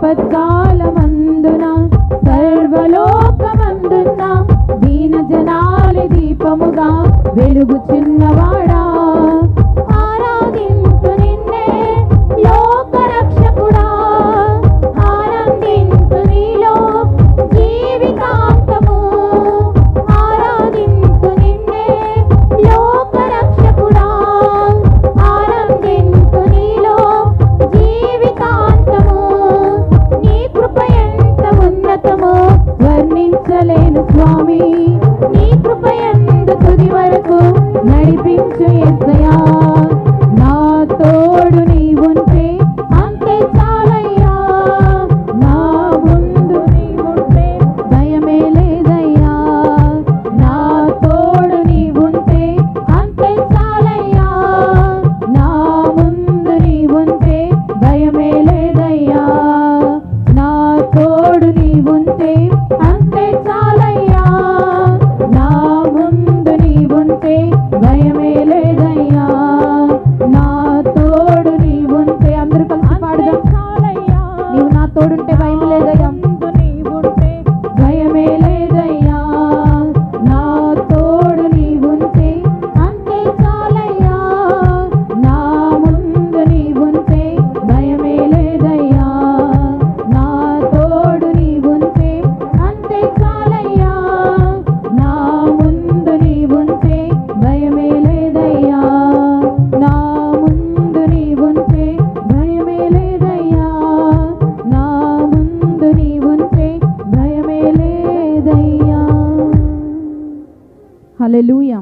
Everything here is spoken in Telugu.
ఆపత్కాలమందున సర్వలోకమందున దీన జనాలి దీపముగా వెలుగు చిన్నవాడా ఆరాధింతు నిన్నే లోక రక్షకుడా ఆనందింతు నీలో జీవితాంతము ఆరాధింతు నిన్నే లోక రక్షకుడా ఆనందింతు నీలో జీవితాంతము నీ కృప ఎంత ఉన్నతమో వర్ణించలేను స్వామి నీ కృప యందు తుది వరకు నడిపించు యేసయ్యా నా తోడు నీవుంటే అంతే చాలయ్యా నా ముందు నీవుంటే భయమే లేదయ్యా నా తోడు నీవుంటే అంతే చాలయ్యా నా ముందు నీవుంటే భయమే లేదయ్యా నా తోడు నీవుంటే అంతే చాలయ్యా నా ముందు నీవుంటే భయమే లేదయ్యా నా తోడు నీవుంటే అందరూ కలిసి పాడదాం చాలయ్యా నీవు నా తోడుంటే భయం లేదయ్యా నీవుంటే భయమే లేదయ్యా నా తోడు నీవుంటే అంతే చాలయ్యా నా ముందు నీవుంటే భయమే లేదయ్యా నా తోడు నీవుంటే అంతే చాలయ్యా నా ముందు నీవుంటే భయమే లేదయ్యా నా ముందు నీవుంటే భయమే లేదయ్యా నా ముందు నీవుంటే భయమే లేదయ్యా హల్లెలూయా